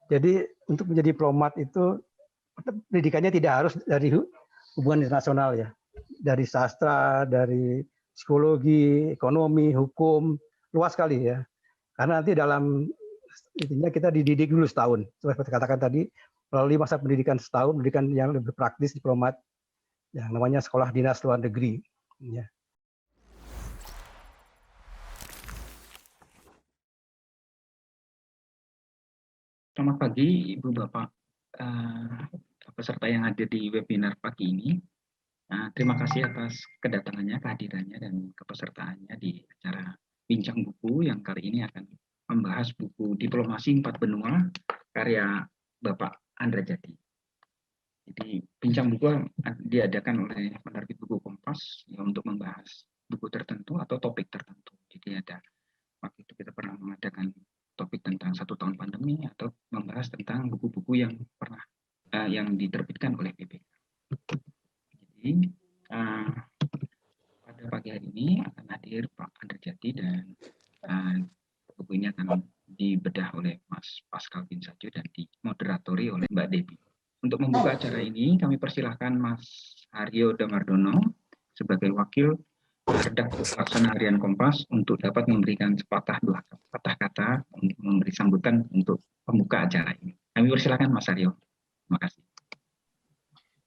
Jadi untuk menjadi diplomat itu pendidikannya tidak harus dari hubungan internasional ya, dari sastra, dari psikologi, ekonomi, hukum, luas sekali ya. Karena nanti dalam intinya kita dididik dulu setahun, seperti katakan tadi, melalui masa pendidikan setahun, pendidikan yang lebih praktis diplomat, yang namanya sekolah dinas luar negeri. Ya. Selamat pagi, Ibu Bapak peserta yang hadir di webinar pagi ini. Terima kasih atas kedatangannya, kehadirannya, dan kepesertaannya di acara Bincang Buku yang kali ini akan membahas buku Diplomasi Empat Benua karya Bapak Andra Jati. Jadi Bincang Buku diadakan oleh penerbit buku Kompas ya, untuk membahas buku tertentu atau topik tertentu. Jadi ada waktu itu kita pernah mengadakan topik tentang 1 tahun pandemi atau membahas tentang buku-buku yang pernah yang diterbitkan oleh BPK. Jadi pada pagi hari ini akan hadir Pak Andra Jati dan buku ini akan dibedah oleh Mas Pascal Bin Sajo dan dimoderatori oleh Mbak Debbie. Untuk membuka acara ini kami persilahkan Mas Haryo Damardono sebagai wakil redaktur pelaksana harian Kompas untuk dapat memberikan sepatah dua patah kata untuk memberi sambutan untuk pembuka acara ini. Kami persilakan Mas Haryo. Terima kasih.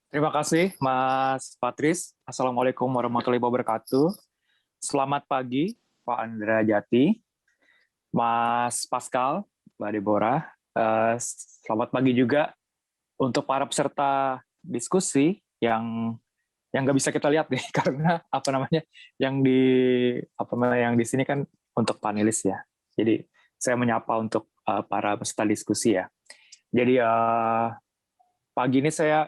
Terima kasih Mas Patris. Assalamualaikum warahmatullahi wabarakatuh. Selamat pagi Pak Andra Jati, Mas Pascal, Mbak Deborah. Selamat pagi juga untuk para peserta diskusi yang nggak bisa kita lihat nih karena yang di sini kan untuk panelis ya. Jadi saya menyapa untuk para peserta diskusi ya. Jadi pagi ini saya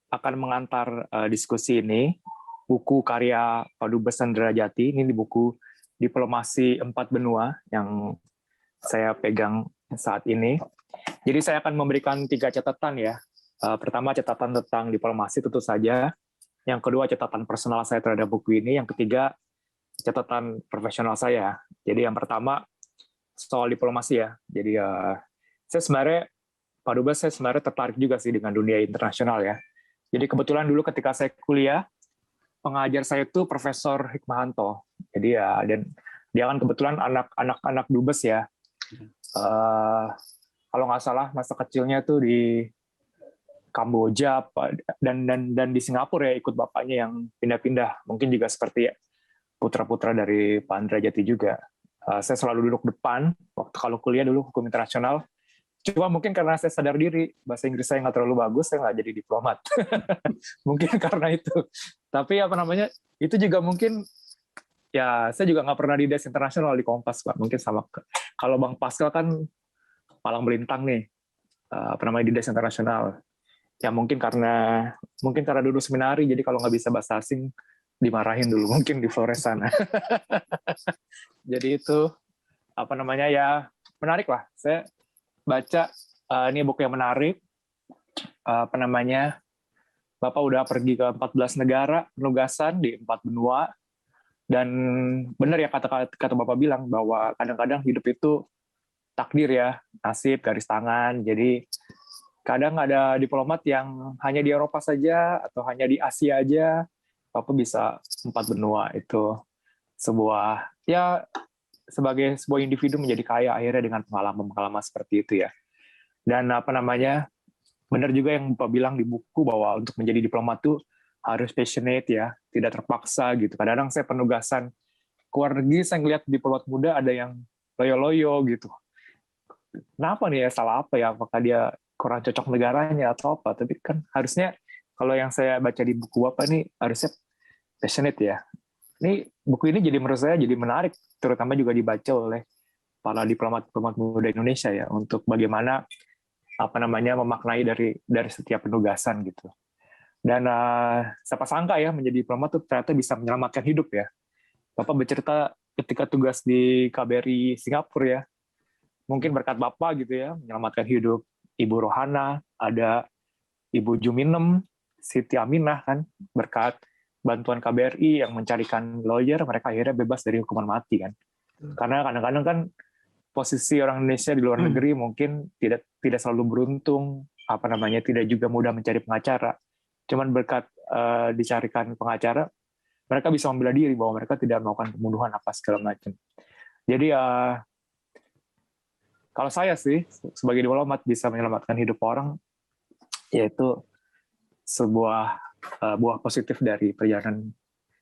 akan mengantar diskusi ini buku karya Pak Dubes Andra Jati. Ini di buku Diplomasi Empat Benua yang saya pegang saat ini. Jadi saya akan memberikan 3 catatan ya. Pertama catatan tentang diplomasi tentu saja. Yang kedua catatan personal saya terhadap buku ini. Yang ketiga catatan profesional saya. Jadi yang pertama soal diplomasi ya. Jadi saya sebenarnya Pak Dubes saya sebenarnya tertarik juga sih dengan dunia internasional ya. Jadi kebetulan dulu ketika saya kuliah pengajar saya itu Profesor Hikmahanto. Jadi ya dan dia kan kebetulan anak Dubes ya. Kalau nggak salah masa kecilnya tuh di Kamboja dan di Singapura ya ikut bapaknya yang pindah-pindah. Mungkin juga seperti putra-putra dari Pak Andra Jati juga. Saya selalu duduk depan waktu kalau kuliah dulu hukum internasional. Cuma mungkin karena saya sadar diri bahasa Inggris saya nggak terlalu bagus, saya nggak jadi diplomat. Mungkin karena itu. Tapi itu juga mungkin ya saya juga nggak pernah di desk internasional di Kompas Pak. Mungkin sama kalau Bang Pascal kan palang melintang nih di desk internasional. Ya mungkin karena dulu seminari, jadi kalau nggak bisa bahasa asing dimarahin dulu mungkin di Flores sana. Jadi itu ya menarik lah. Saya baca ini buku yang menarik. Bapak udah pergi ke 14 negara penugasan di 4 benua. Dan benar ya kata Bapak bilang bahwa kadang-kadang hidup itu takdir ya, nasib, garis tangan. Jadi kadang ada diplomat yang hanya di Eropa saja atau hanya di Asia aja, Bapak bisa 4 benua. Itu sebagai sebuah individu menjadi kaya akhirnya dengan pengalaman seperti itu ya. Dan benar juga yang Bapak bilang di buku bahwa untuk menjadi diplomat tuh harus passionate ya, tidak terpaksa gitu. Kadang-kadang saya penugasan ke luar negeri, saya ngeliat diplomat muda ada yang loyo-loyo gitu. Kenapa nih ya, salah apa ya? Apakah dia kurang cocok negaranya atau apa? Tapi kan harusnya kalau yang saya baca di buku Bapak ini harusnya passionate ya. Ini buku ini jadi menurut saya jadi menarik, terutama juga dibaca oleh para diplomat muda Indonesia ya, untuk bagaimana memaknai dari setiap penugasan gitu. Dan siapa sangka ya menjadi diplomat tuh ternyata bisa menyelamatkan hidup ya. Bapak bercerita ketika tugas di KBRI Singapura ya, mungkin berkat Bapak gitu ya, menyelamatkan hidup Ibu Rohana, ada Ibu Juminem, Siti Aminah kan, berkat bantuan KBRI yang mencarikan lawyer, mereka akhirnya bebas dari hukuman mati kan. Karena kadang-kadang kan posisi orang Indonesia di luar negeri mungkin tidak selalu beruntung, tidak juga mudah mencari pengacara. Cuman berkat dicarikan pengacara, mereka bisa membela diri bahwa mereka tidak melakukan pembunuhan apa segala macam. Jadi kalau saya sih sebagai diplomat bisa menyelamatkan hidup orang, yaitu sebuah buah positif dari perjalanan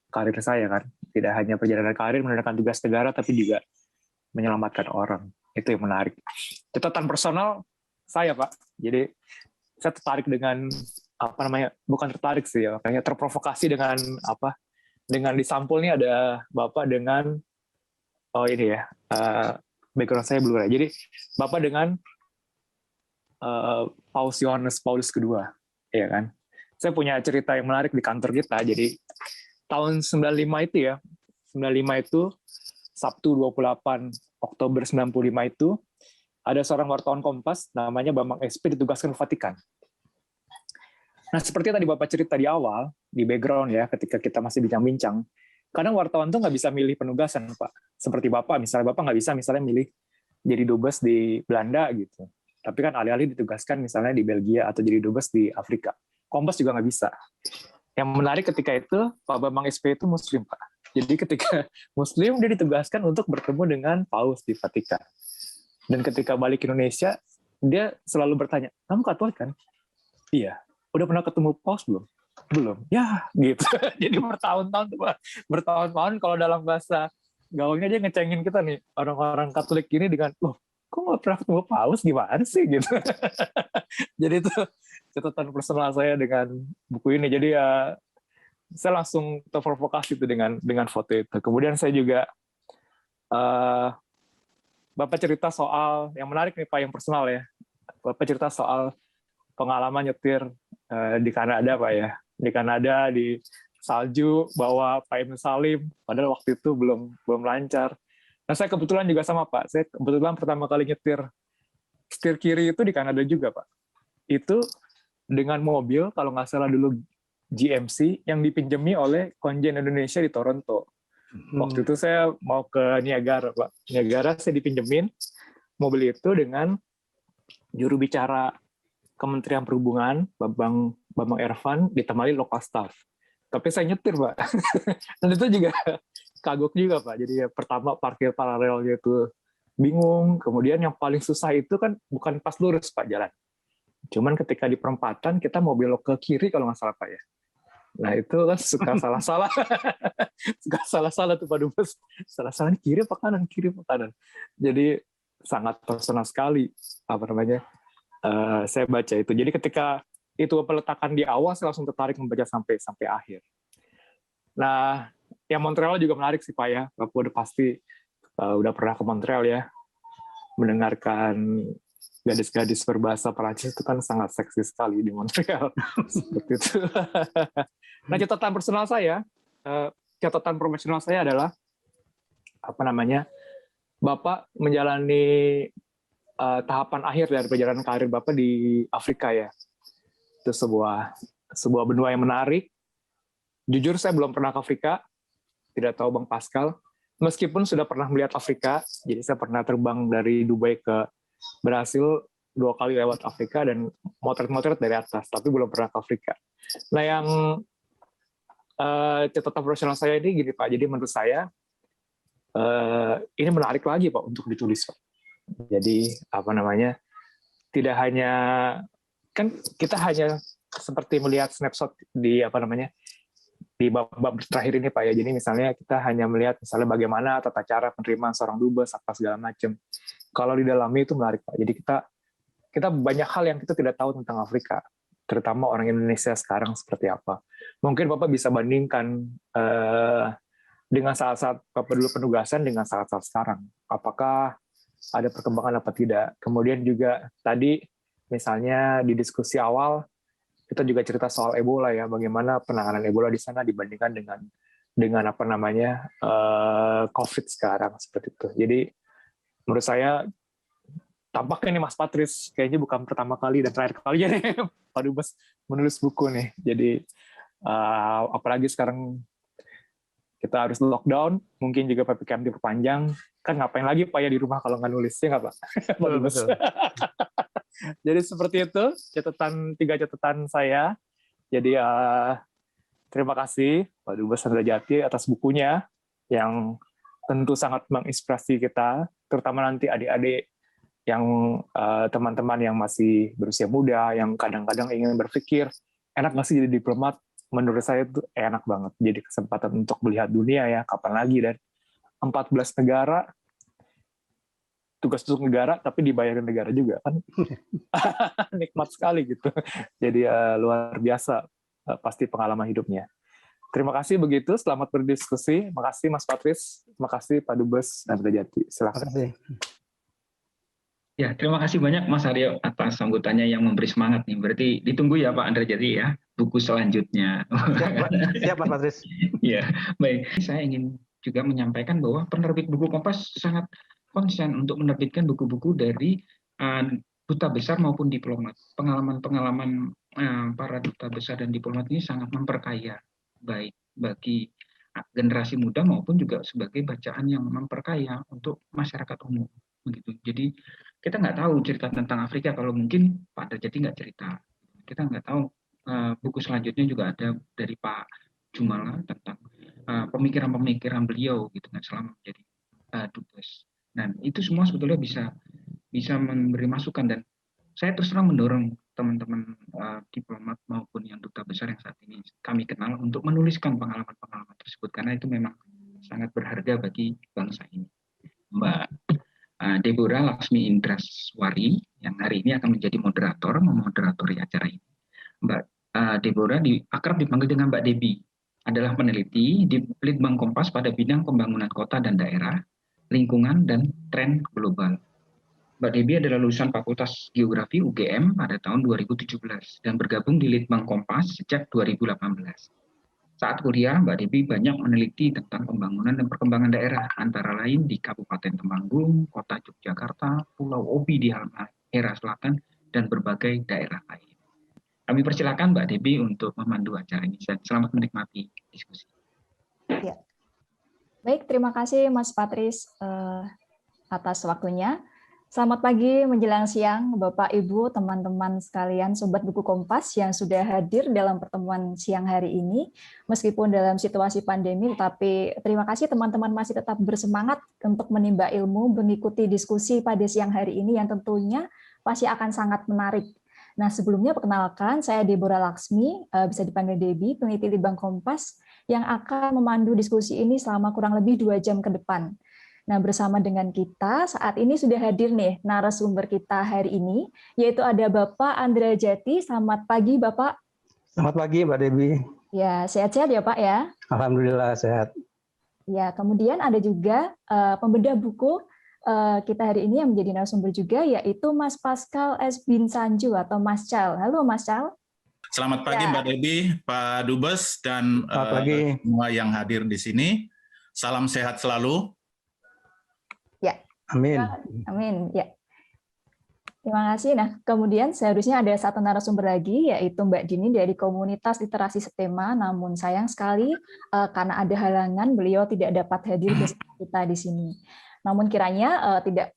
karir saya kan. Tidak hanya perjalanan karir menunaikan tugas negara, tapi juga menyelamatkan orang. Itu yang menarik. Catatan personal saya, Pak. Jadi saya tertarik dengan bukan tertarik sih ya, makanya terprovokasi dengan dengan di sampul ini ada Bapak dengan background saya Blu-ray. Jadi Bapak dengan Paus Yohanes Paulus II, ya kan? Saya punya cerita yang menarik di kantor kita. Jadi tahun 95 itu ya, 95 itu Sabtu 28 Oktober 95 itu ada seorang wartawan Kompas namanya Bambang SP ditugaskan ke Vatikan. Nah, seperti tadi Bapak cerita di awal, di background ya, ketika kita masih bincang-bincang, kadang wartawan tuh nggak bisa milih penugasan, Pak. Seperti Bapak, misalnya Bapak nggak bisa misalnya milih jadi dubes di Belanda gitu. Tapi kan alih-alih ditugaskan misalnya di Belgia atau jadi dubes di Afrika. Kompas juga nggak bisa. Yang menarik ketika itu, Pak Bambang SP itu Muslim, Pak. Jadi ketika Muslim, dia ditugaskan untuk bertemu dengan Paus di Vatikan. Dan ketika balik ke Indonesia, dia selalu bertanya, kamu Katolik kan? Iya. Udah pernah ketemu Paus belum? Belum. Ya, gitu. Jadi bertahun-tahun, Pak. Bertahun-tahun kalau dalam bahasa gaulnya dia ngecengin kita nih, orang-orang Katolik ini dengan, loh, kok nggak pernah ketemu Paus? Gimana sih? Gitu. Jadi itu catatan personal saya dengan buku ini. Jadi ya, saya langsung terprovokasi itu dengan foto itu. Kemudian saya juga Bapak cerita soal yang menarik nih Pak, yang personal ya. Bapak cerita soal pengalaman nyetir di Kanada Pak ya. Di Kanada di salju bawa Pak Emil Salim, padahal waktu itu belum lancar. Nah saya kebetulan juga sama Pak. Saya kebetulan pertama kali setir kiri itu di Kanada juga Pak. Itu dengan mobil kalau nggak salah dulu GMC yang dipinjami oleh konjen Indonesia di Toronto. Waktu itu saya mau ke Niagara, Pak. Niagara saya dipinjemin mobil itu dengan juru bicara Kementerian Perhubungan, Bambang Ervan, ditemani lokal staff. Tapi saya nyetir, Pak. Dan itu juga kagok juga, Pak. Jadi ya, pertama parkir paralelnya itu bingung. Kemudian yang paling susah itu kan bukan pas lurus, Pak, jalan. Cuman ketika di perempatan, kita mau belok ke kiri kalau nggak salah, Pak ya. Nah itu kan suka salah-salah. Suka salah-salah tuh Pak Dubes. Salah-salah kiri apa kanan, kiri apa kanan. Jadi sangat personal sekali saya baca itu. Jadi ketika itu peletakan di awal, saya langsung tertarik membaca sampai akhir. Nah, yang Montreal juga menarik sih Pak ya. Bapak udah pasti udah pernah ke Montreal ya. Mendengarkan gadis-gadis berbahasa Perancis itu kan sangat seksi sekali di Montreal. Seperti itu. Nah, catatan personal saya, catatan profesional saya adalah Bapak menjalani tahapan akhir dari perjalanan karir Bapak di Afrika ya. Itu sebuah benua yang menarik. Jujur saya belum pernah ke Afrika, tidak tahu Bang Pascal. Meskipun sudah pernah melihat Afrika, jadi saya pernah terbang dari Dubai ke Brasil 2 kali lewat Afrika dan motret-motret dari atas, tapi belum pernah ke Afrika. Nah, yang catatan profesional saya ini gini Pak, jadi menurut saya ini menarik lagi Pak untuk ditulis Pak. Jadi tidak hanya kan kita hanya seperti melihat snapshot di di bab terakhir ini Pak ya. Jadi misalnya kita hanya melihat misalnya bagaimana tata cara penerimaan seorang dubes apa segala macam. Kalau di dalamnya itu menarik Pak. Jadi kita banyak hal yang kita tidak tahu tentang Afrika, terutama orang Indonesia sekarang seperti apa. Mungkin Bapak bisa bandingkan dengan saat-saat Bapak dulu penugasan dengan saat-saat sekarang. Apakah ada perkembangan apa tidak? Kemudian juga tadi misalnya di diskusi awal kita juga cerita soal Ebola ya, bagaimana penanganan Ebola di sana dibandingkan dengan COVID sekarang seperti itu. Jadi menurut saya tampaknya nih Mas Patris kayaknya bukan pertama kali dan terakhir kalinya nih Pak Dubes menulis buku nih. Jadi apalagi sekarang kita harus lockdown, mungkin juga PPKM diperpanjang, kan ngapain lagi Pak ya di rumah kalau nggak nulis, ya nggak Pak? Betul. Jadi seperti itu, tiga catatan saya. Jadi terima kasih Pak Dubes Andra Jati atas bukunya, yang tentu sangat menginspirasi kita, terutama nanti adik-adik yang teman-teman yang masih berusia muda, yang kadang-kadang ingin berpikir, enak nggak sih jadi diplomat? Menurut saya itu enak banget. Jadi kesempatan untuk melihat dunia ya, kapan lagi, dan 14 negara, tugas untuk negara, tapi dibayarin negara juga kan. Nikmat sekali gitu. Jadi luar biasa pasti pengalaman hidupnya. Terima kasih begitu, selamat berdiskusi. Terima kasih Mas Patris, terima kasih Pak Dubes Andra Jati. Silakan. Terima kasih. Ya, terima kasih banyak Mas Aryo atas sambutannya yang memberi semangat nih. Berarti ditunggu ya Pak Andra Jati ya, buku selanjutnya. Siap Mas Patris. Ya, baik. Saya ingin juga menyampaikan bahwa penerbit buku Kompas sangat konsen untuk menerbitkan buku-buku dari duta besar maupun diplomat. Pengalaman-pengalaman para duta besar dan diplomat ini sangat memperkaya, baik bagi generasi muda maupun juga sebagai bacaan yang memperkaya untuk masyarakat umum. Begitu. Jadi kita nggak tahu cerita tentang Afrika kalau mungkin Pak Andra Jati nggak cerita. Kita nggak tahu buku selanjutnya juga ada dari Pak Jumala tentang pemikiran-pemikiran beliau gitu kan selama menjadi dubes. Dan itu semua sebetulnya bisa memberi masukan, dan saya terus terang mendorong teman-teman diplomat maupun yang duta besar yang saat ini kami kenal untuk menuliskan pengalaman-pengalaman tersebut, karena itu memang sangat berharga bagi bangsa ini. Mbak Deborah Laksmi Indraswari yang hari ini akan menjadi memoderatori acara ini. Mbak Deborah akrab dipanggil dengan Mbak Debi, adalah peneliti di Litbang Kompas pada bidang pembangunan kota dan daerah, lingkungan, dan tren global. Mbak Debi adalah lulusan Fakultas Geografi UGM pada tahun 2017 dan bergabung di Litbang Kompas sejak 2018. Saat kuliah, Mbak Debi banyak meneliti tentang pembangunan dan perkembangan daerah, antara lain di Kabupaten Temanggung, Kota Yogyakarta, Pulau Obi di Halmahera Selatan, dan berbagai daerah lain. Kami persilakan Mbak Debi untuk memandu acara ini. Selamat menikmati diskusi. Ya. Baik, terima kasih Mas Patris atas waktunya. Selamat pagi menjelang siang, Bapak, Ibu, teman-teman sekalian, Sobat Buku Kompas yang sudah hadir dalam pertemuan siang hari ini. Meskipun dalam situasi pandemi, tetapi terima kasih teman-teman masih tetap bersemangat untuk menimba ilmu, mengikuti diskusi pada siang hari ini yang tentunya pasti akan sangat menarik. Nah, sebelumnya perkenalkan, saya Deborah Laksmi, bisa dipanggil Debi, peneliti Litbang Kompas, yang akan memandu diskusi ini selama kurang lebih 2 jam ke depan. Nah, bersama dengan kita saat ini sudah hadir nih narasumber kita hari ini, yaitu ada Bapak Andra Jati. Selamat pagi, Bapak. Selamat pagi, Mbak Debi. Ya, sehat-sehat ya, Pak ya? Alhamdulillah sehat. Ya, kemudian ada juga pembedah buku kita hari ini yang menjadi narasumber juga, yaitu Mas Pascal S. Bin Sanju atau Mas Cal. Halo, Mas Cal. Selamat pagi, Mbak Debi, Pak Dubes, dan semua yang hadir di sini. Salam sehat selalu. Ya. Amin. Amin. Ya. Terima kasih. Nah, kemudian seharusnya ada satu narasumber lagi, yaitu Mbak Dini dari Komunitas Literasi Setema. Namun sayang sekali karena ada halangan, beliau tidak dapat hadir bersama kita di sini. Namun kiranya tidak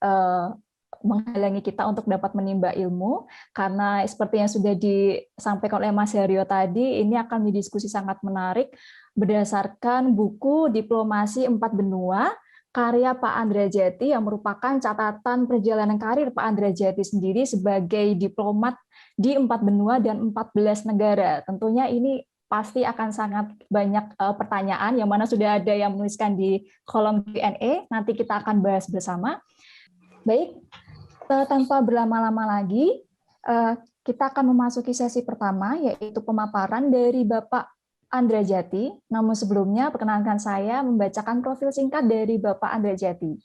menghalangi kita untuk dapat menimba ilmu, karena seperti yang sudah disampaikan oleh Mas Haryo tadi, ini akan menjadi diskusi sangat menarik berdasarkan buku Diplomasi 4 Benua, karya Pak Andra Jati, yang merupakan catatan perjalanan karir Pak Andra Jati sendiri sebagai diplomat di 4 benua dan 14 negara. Tentunya ini pasti akan sangat banyak pertanyaan, yang mana sudah ada yang menuliskan di kolom Q&A, nanti kita akan bahas bersama. Baik, tanpa berlama-lama lagi, kita akan memasuki sesi pertama, yaitu pemaparan dari Bapak Andra Jati. Namun sebelumnya, perkenalkan saya membacakan profil singkat dari Bapak Andra Jati.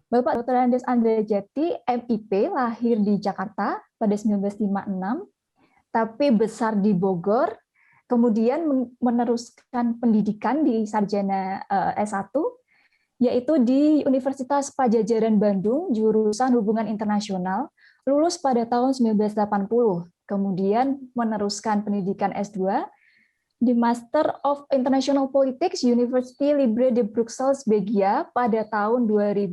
Bapak Dr. Andes Andra Jati, MIP, lahir di Jakarta pada 1956, tapi besar di Bogor, kemudian meneruskan pendidikan di sarjana S1, yaitu di Universitas Padjadjaran Bandung, jurusan Hubungan Internasional, lulus pada tahun 1980, kemudian meneruskan pendidikan S2, di Master of International Politics University Libre de Bruxelles, Belgia pada tahun 2000.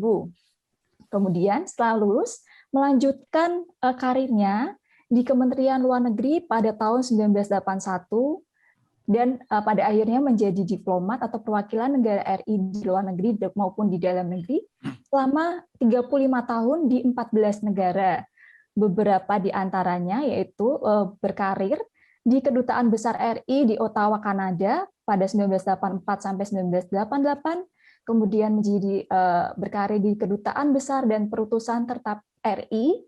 Kemudian setelah lulus, melanjutkan karirnya di Kementerian Luar Negeri pada tahun 1981 dan pada akhirnya menjadi diplomat atau perwakilan negara RI di luar negeri maupun di dalam negeri selama 35 tahun di 14 negara. Beberapa di antaranya yaitu berkarir di Kedutaan Besar RI di Ottawa, Kanada pada 1984 sampai 1988, kemudian menjadi berkarir di Kedutaan Besar dan Perutusan Tetap RI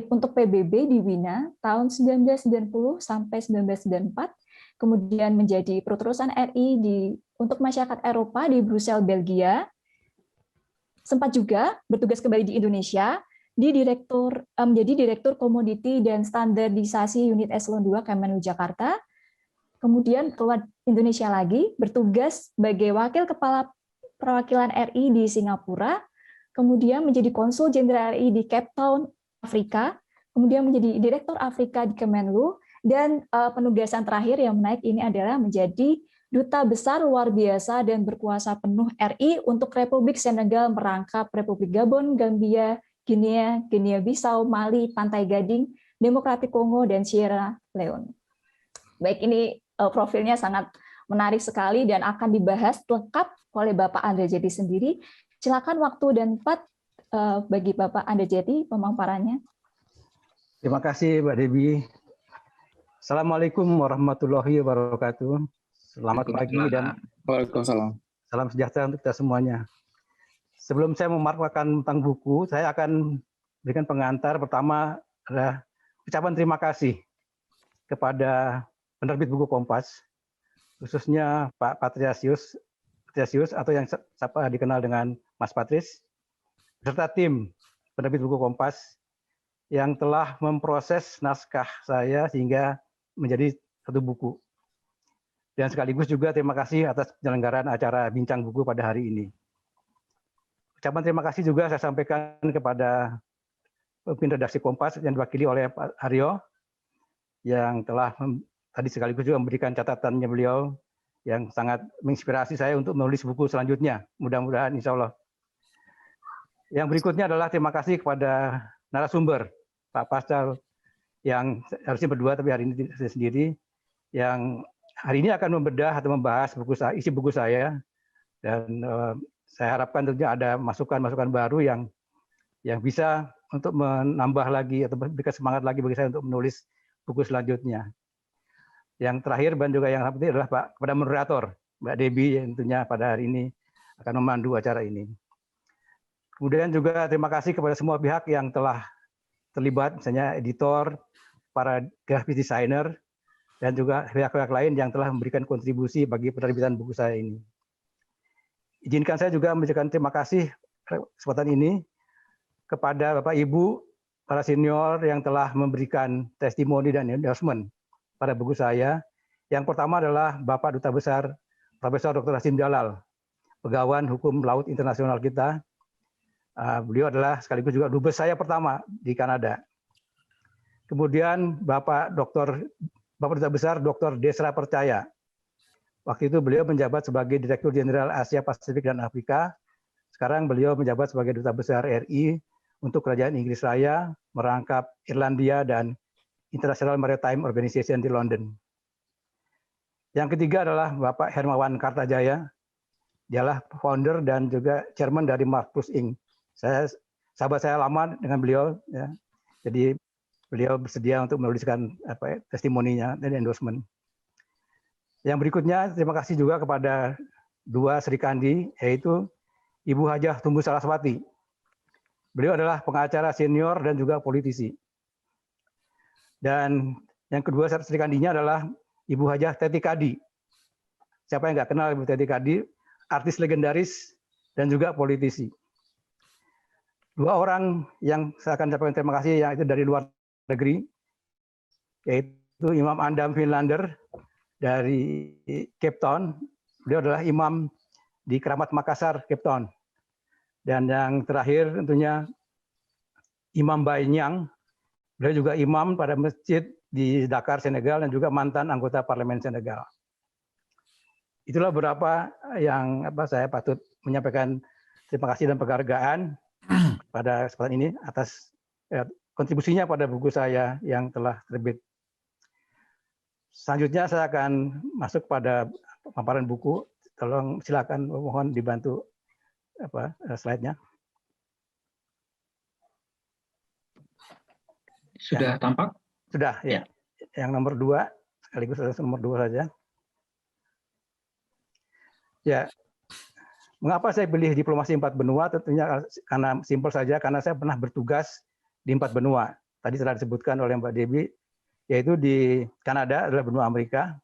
untuk PBB di Wina tahun 1990 sampai 1994, kemudian menjadi Perutusan RI untuk masyarakat Eropa di Brussel, Belgia. Sempat juga bertugas kembali di Indonesia menjadi Direktur Komoditi dan Standarisasi Unit Eselon II Kemenlu Jakarta. Kemudian keluar Indonesia lagi, bertugas sebagai Wakil Kepala Perwakilan RI di Singapura, kemudian menjadi Konsul Jenderal RI di Cape Town, Afrika, kemudian menjadi Direktur Afrika di Kemenlu, dan penugasan terakhir yang menaik ini adalah menjadi Duta Besar Luar Biasa dan Berkuasa Penuh RI untuk Republik Senegal, merangkap Republik Gabon, Gambia, Guinea-Bissau, Mali, Pantai Gading, Demokratik Kongo, dan Sierra Leone. Baik, ini profilnya sangat menarik sekali dan akan dibahas lengkap oleh Bapak Andre Jety sendiri. Silakan waktu dan tempat bagi Bapak Andre Jety pemaparannya. Terima kasih Mbak Debbie. Assalamualaikum warahmatullahi wabarakatuh. Selamat pagi dan Waalaikumsalam. Salam sejahtera untuk kita semuanya. Sebelum saya memartabatkan tentang buku, saya akan berikan pengantar. Pertama adalah ucapan terima kasih kepada penerbit buku Kompas, khususnya Pak Patrisius atau yang dikenal dengan Mas Patris, serta tim penerbit buku Kompas yang telah memproses naskah saya sehingga menjadi satu buku. Dan sekaligus juga terima kasih atas penyelenggaraan acara Bincang Buku pada hari ini. Ucapan terima kasih juga saya sampaikan kepada pemimpin redaksi Kompas yang diwakili oleh Pak Haryo, yang telah tadi sekaligus juga memberikan catatannya beliau yang sangat menginspirasi saya untuk menulis buku selanjutnya. Mudah-mudahan insya Allah. Yang berikutnya adalah terima kasih kepada narasumber, Pak Pascal, yang harusnya berdua tapi hari ini saya sendiri, yang hari ini akan membedah atau membahas isi buku saya, dan saya harapkan tentunya ada masukan-masukan baru yang bisa untuk menambah lagi atau memberikan semangat lagi bagi saya untuk menulis buku selanjutnya. Yang terakhir dan juga yang penting adalah Pak kepada moderator Mbak Debbie yang tentunya pada hari ini akan memandu acara ini. Kemudian juga terima kasih kepada semua pihak yang telah terlibat, misalnya editor, para graphic designer, dan juga pihak-pihak lain yang telah memberikan kontribusi bagi penerbitan buku saya ini. Izinkan saya juga memberikan terima kasih kesempatan ini kepada Bapak Ibu, para senior yang telah memberikan testimoni dan endorsement pada buku saya. Yang pertama adalah Bapak Duta Besar Profesor Dr. Hasim Jalal, Pegawai Hukum Laut Internasional kita. Beliau adalah sekaligus juga dubes saya pertama di Kanada. Kemudian Bapak Duta Besar Dr. Desra Percaya. Waktu itu beliau menjabat sebagai Direktur Jenderal Asia Pasifik dan Afrika. Sekarang beliau menjabat sebagai Duta Besar RI untuk Kerajaan Inggris Raya, merangkap Irlandia dan International Maritime Organization di London. Yang ketiga adalah Bapak Hermawan Kartajaya. Dialah founder dan juga chairman dari Marpus Inc. Sahabat saya lama dengan beliau, ya. Jadi beliau bersedia untuk menuliskan testimoninya dan endorsement. Yang berikutnya, terima kasih juga kepada dua Sri Kandi, yaitu Ibu Hajah Tumbuh Saraswati. Beliau adalah pengacara senior dan juga politisi. Dan yang kedua Sri Kandinya adalah Ibu Hajah Teti Kadi. Siapa yang nggak kenal Ibu Teti Kadi? Artis legendaris dan juga politisi. Dua orang yang saya akan sampaikan terima kasih yang itu dari luar negeri, yaitu Imam Andam Finlander dari Cape Town. Beliau adalah imam di Keramat Makassar, Cape Town. Dan yang terakhir tentunya Imam Bainyang. Beliau juga imam pada masjid di Dakar, Senegal, dan juga mantan anggota parlemen Senegal. itulah beberapa yang saya patut menyampaikan terima kasih dan penghargaan pada kesempatan ini atas kontribusinya pada buku saya yang telah terbit. Selanjutnya saya akan masuk pada paparan buku. Tolong silakan, mohon dibantu slide-nya. Sudah tampak? Sudah, ya. Yang nomor 2, sekaligus nomor 2 saja. Ya, mengapa saya pilih diplomasi 4 benua? Tentunya karena simpel saja, karena saya pernah bertugas di 4 benua. Tadi telah disebutkan oleh Mbak Debbie, yaitu di Kanada adalah benua Amerika,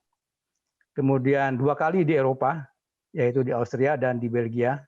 kemudian 2 kali di Eropa, yaitu di Austria dan di Belgia,